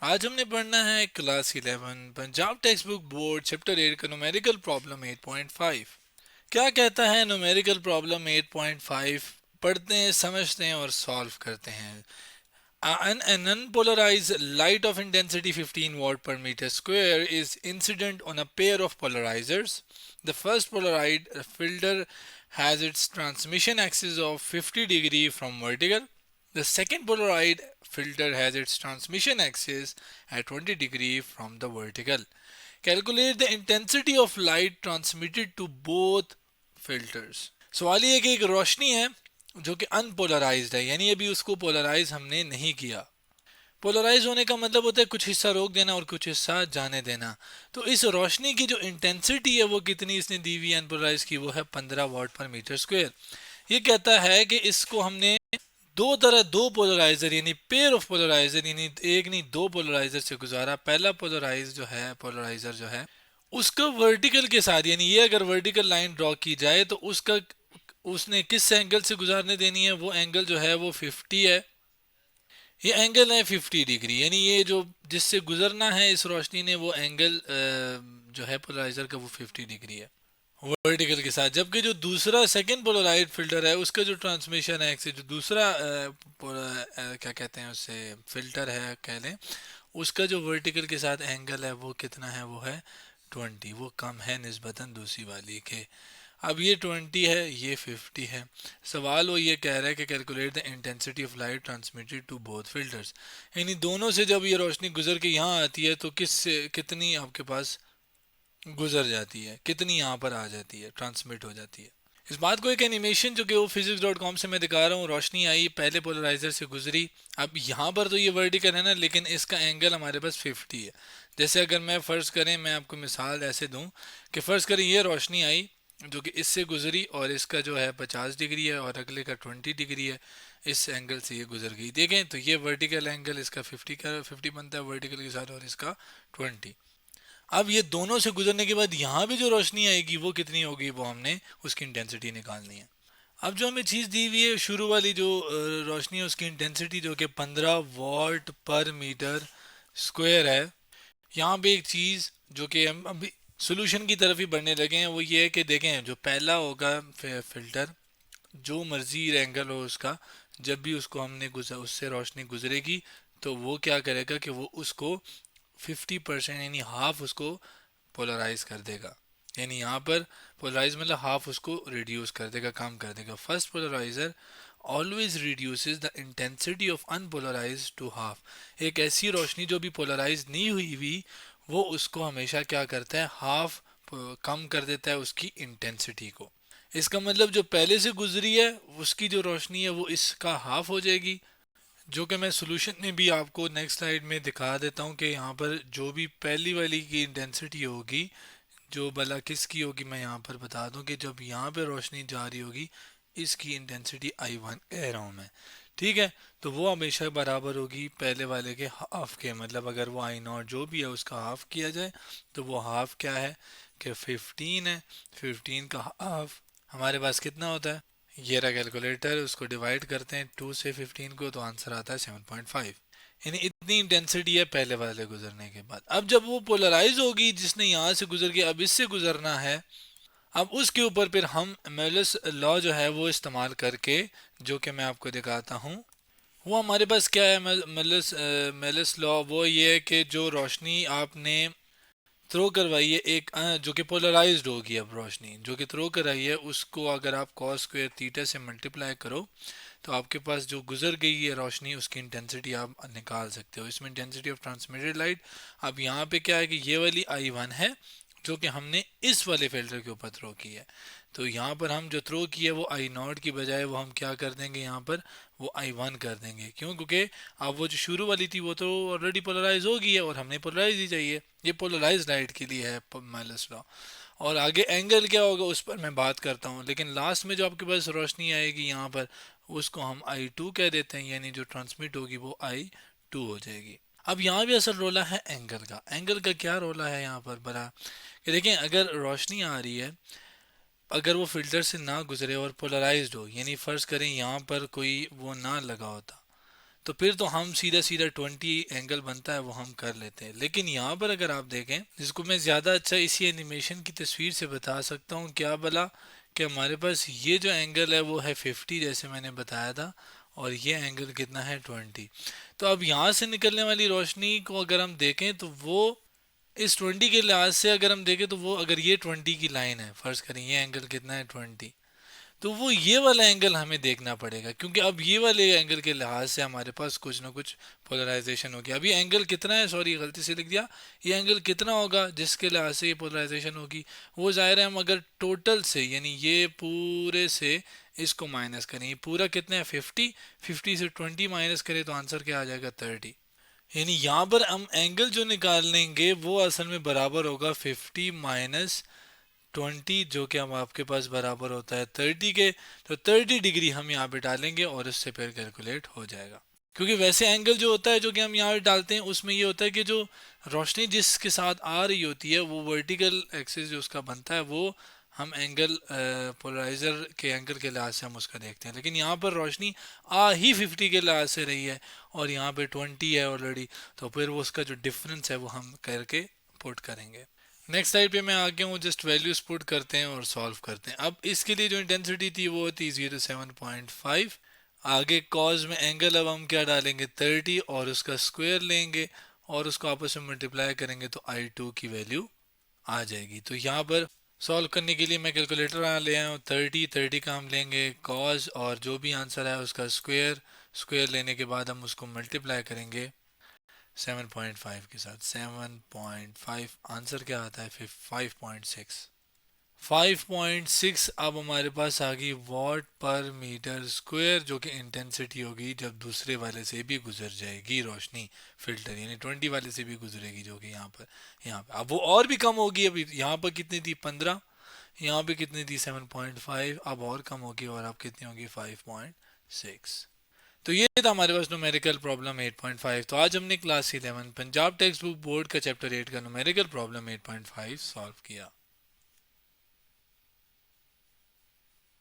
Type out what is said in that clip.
आज हमने पढ़ना है class 11 Punjab text book board chapter 8 का न्यूमेरिकल प्रॉब्लम 8.5। क्या कहता है न्यूमेरिकल प्रॉब्लम 8.5? पढ़ते हैं, समझते हैं और सॉल्व करते हैं। An unpolarized light of intensity 15 watt per meter square is incident on a pair of polarizers. The first polarized filter has its transmission axis of 50 degree from vertical. The second polarized filter has its transmission axis at 20 degree from the vertical. Calculate the intensity of light transmitted to both filters. सवाल ये है कि एक रोशनी है जो कि unpolarised है, यानी अभी उसको पोलराइज हमने नहीं किया। पोलराइज होने का मतलब होता है कुछ हिस्सा रोक देना और कुछ हिस्सा जाने देना। तो इस रोशनी की जो इंटेंसिटी है वो कितनी इसने दी हुई अनपोलराइज की, वो है 15 वाट पर मीटर स्क्वायर। ये कहता है कि इसको हमने दो पोलराइजर यानी पेयर ऑफ पोलराइजर यानी एक नहीं दो पोलराइजर से गुजारा। पहला पोलराइजर जो है उसका वर्टिकल के साथ, यानी ये अगर वर्टिकल लाइन ड्रॉ की जाए तो उसका उसने किस एंगल से गुजारने देनी है, वो एंगल जो है वो 50 है। ये एंगल है 50 डिग्री, यानी ये जो जिससे गुजरना है इस रोशनी ने, वो एंगल जो है पोलराइजर का वो 50 डिग्री है वर्टिकल के साथ। जबकि जो दूसरा सेकंड पोलराइज फिल्टर है उसका जो ट्रांसमिशन है जो दूसरा क्या कहते हैं उससे फिल्टर है कह लें, उसका जो वर्टिकल के साथ एंगल है वो कितना है, वो है 20। वो कम है निस्बतन दूसरी वाली के। अब ये 20 है, ये 50 है। सवाल वो ये कह रहा है कि calculate the intensity of light transmitted to both filters, यानी दोनों से जब ये रोशनी गुजर के यहाँ आती है तो किस से कितनी आपके पास गुजर जाती है, कितनी यहाँ पर आ जाती है, ट्रांसमिट हो जाती है। इस बात को एक एनिमेशन जो कि वो physics.com से मैं दिखा रहा हूँ, रोशनी आई पहले पोलराइजर से गुजरी। अब यहाँ पर तो ये वर्टिकल है ना, लेकिन इसका एंगल हमारे पास 50 है। जैसे अगर मैं फ़र्ज़ करें, मैं आपको मिसाल ऐसे दूं कि फ़र्ज़ करें ये रोशनी आई जो कि इससे गुजरी और इसका जो है 50 डिग्री है और अगले का 20 डिग्री है। इस एंगल से ये गुजर गई, देखें तो ये वर्टिकल एंगल इसका 50 बनता है वर्टिकल के साथ और इसका 20। अब ये दोनों से गुजरने के बाद यहाँ भी जो रोशनी आएगी वो कितनी होगी, वो हमने उसकी इंटेंसिटी निकालनी है। अब जो हमें चीज़ दी हुई है शुरू वाली जो रोशनी है उसकी इंटेंसिटी जो कि 15 वॉट पर मीटर स्क्वायर है। यहाँ पे एक चीज़ जो कि हम अभी सोल्यूशन की तरफ ही बढ़ने लगे हैं वो ये है कि देखें जो पहला होगा फिल्टर, जो मर्जी एंगल हो उसका, जब भी उसको हमने उससे रोशनी गुजरेगी तो वो क्या करेगा कि वो उसको 50% यानी हाफ उसको पोलराइज कर देगा। यानी यहाँ पर पोलराइज मतलब हाफ उसको रिड्यूस कर देगा, कम कर देगा। First polarizer always reduces the intensity of unpolarize to half. एक ऐसी रोशनी जो भी पोलराइज नहीं हुई हुई वो उसको हमेशा क्या करता है, हाफ कम कर देता है उसकी इंटेंसिटी को। इसका मतलब जो पहले से गुजरी है उसकी जो रोशनी है वो इसका हाफ हो जाएगी, जो कि मैं सोल्यूशन में भी आपको नेक्स्ट स्लाइड में दिखा देता हूँ कि यहाँ पर जो भी पहली वाली की इंटेंसिटी होगी, जो भला किसकी होगी, मैं यहाँ पर बता दूँ कि जब यहाँ पे रोशनी जा रही होगी इसकी इंटेंसिटी I1 कह रहा हूँ मैं, ठीक है। तो वो हमेशा बराबर होगी पहले वाले के हाफ के, मतलब अगर वो I0 जो भी है उसका हाफ किया जाए तो वो हाफ क्या है कि 15 है। 15 का हाफ हमारे पास कितना होता है, ये रहा कैलकुलेटर, उसको डिवाइड करते हैं 2 से 15 को तो आंसर आता है 7.5। यानी इतनी इंटेंसिटी है पहले वाले गुजरने के बाद। अब जब वो पोलराइज होगी जिसने यहाँ से गुजर के अब इससे गुजरना है, अब उसके ऊपर फिर हम मेलस लॉ जो है वो इस्तेमाल करके, जो कि मैं आपको दिखाता हूँ, वो हमारे पास क्या है। मेलस लॉ वो ये है कि जो रोशनी आपने थ्रो करवाई है एक जो कि पोलराइज्ड होगी, अब रोशनी जो कि थ्रो कराई है उसको अगर आप कॉस स्क्वायर थीटा से मल्टीप्लाई करो तो आपके पास जो गुजर गई है रोशनी उसकी इंटेंसिटी आप निकाल सकते हो। इसमें इंटेंसिटी ऑफ ट्रांसमिटेड लाइट, अब यहाँ पे क्या है कि ये वाली I1 है जो कि हमने इस वाले फिल्टर के ऊपर थ्रो की है। तो यहाँ पर हम जो थ्रो की है वो I0 की बजाय वो हम क्या कर देंगे, यहाँ पर वो I1 कर देंगे। क्यों? क्योंकि अब वो जो शुरू वाली थी वो तो ऑलरेडी पोलराइज हो गई है और हमने पोलराइज ही चाहिए। ये पोलराइज लाइट के लिए है माइलस लॉ। और आगे एंगल क्या होगा उस पर मैं बात करता हूँ, लेकिन लास्ट में जो आपके पास रोशनी आएगी यहाँ पर उसको हम I2 कह देते हैं, यानी जो ट्रांसमिट होगी वो I2 हो जाएगी। अब यहाँ भी असल रोला है एंगल का। एंगल का क्या रोला है यहाँ पर बड़ा कि देखें, अगर रोशनी आ रही है, अगर वो फिल्टर से ना गुजरे और पोलराइज्ड हो, यानी फ़र्ज़ करें यहाँ पर कोई वो ना लगा होता, तो फिर तो हम सीधा सीधा 20 एंगल बनता है वो हम कर लेते हैं। लेकिन यहाँ पर अगर आप देखें, जिसको मैं ज़्यादा अच्छा इसी एनिमेशन की तस्वीर से बता सकता हूँ, क्या भला कि हमारे पास ये जो एंगल है वो है 50 जैसे मैंने बताया था, और ये एंगल कितना है 20। तो अब यहाँ से निकलने वाली रोशनी को अगर हम देखें तो वो इस 20 के लिहाज से अगर हम देखें तो वो, अगर ये 20 की लाइन है, फर्ज करें ये एंगल कितना है 20, तो वो ये वाला एंगल हमें देखना पड़ेगा, क्योंकि अब ये वाले एंगल के लिहाज से हमारे पास कुछ ना कुछ पोलराइजेशन होगी। अभी एंगल कितना है, सॉरी गलती से लिख दिया, ये एंगल कितना होगा जिसके लिहाज से ये पोलराइजेशन होगी, वो जाहिर है हम अगर टोटल से यानी ये पूरे से इसको माइनस करें, ये पूरा कितना है 50, 50 से 20 माइनस करें तो आंसर क्या आ जाएगा 30। यानी यहाँ पर हम एंगल जो निकाल लेंगे वो असल में बराबर होगा 50 माइनस 20, जो कि हम आपके पास बराबर होता है 30 के। तो 30 डिग्री हम यहाँ पे डालेंगे और उससे फिर कैलकुलेट हो जाएगा। क्योंकि वैसे एंगल जो होता है जो कि हम यहाँ पे डालते हैं उसमें ये होता है कि जो रोशनी जिसके साथ आ रही होती है वो वर्टिकल एक्सिस जो उसका बनता है वो हम एंगल पोलराइजर के एंगल के लिहाज से हम उसका देखते हैं। लेकिन यहाँ पर रोशनी आ ही 50 के लिहाज से रही है और यहाँ पे 20 है ऑलरेडी, तो फिर वो उसका जो डिफरेंस है वो हम करके पुट करेंगे। नेक्स्ट स्लाइड पे मैं आ गया हूँ, जस्ट वैल्यूज पुट करते हैं और सॉल्व करते हैं। अब इसके लिए जो इंटेंसिटी थी वो थी 07.5। आगे कॉज में एंगल अब हम क्या डालेंगे 30 और उसका स्क्वायर लेंगे और उसको आपस में मल्टीप्लाई करेंगे तो I2 की वैल्यू आ जाएगी। तो यहाँ पर सॉल्व करने के लिए मैं कैलकुलेटर यहाँ ले आया हूँ। 30 का हम लेंगे कॉज और जो भी आंसर है उसका स्क्वायर, स्क्वायर लेने के बाद हम उसको मल्टीप्लाई करेंगे 7.5 के साथ। 7.5 आंसर क्या आता है फिर 5.6। 5.6 अब हमारे पास आ गई वॉट पर मीटर स्क्वायर, जो कि इंटेंसिटी होगी जब दूसरे वाले से भी गुजर जाएगी रोशनी, फिल्टर यानी 20 वाले से भी गुजरेगी, जो कि यहाँ पे अब वो और भी कम होगी। अभी यहाँ पर कितनी थी 15, यहाँ पे कितनी थी 7.5, अब और कम होगी और अब कितनी होगी 5.6। तो ये था हमारे पास न्यूमेरिकल प्रॉब्लम 8.5। तो आज हमने class 11 Punjab text book board का चैप्टर 8 का न्यूमेरिकल प्रॉब्लम 8.5 सॉल्व किया।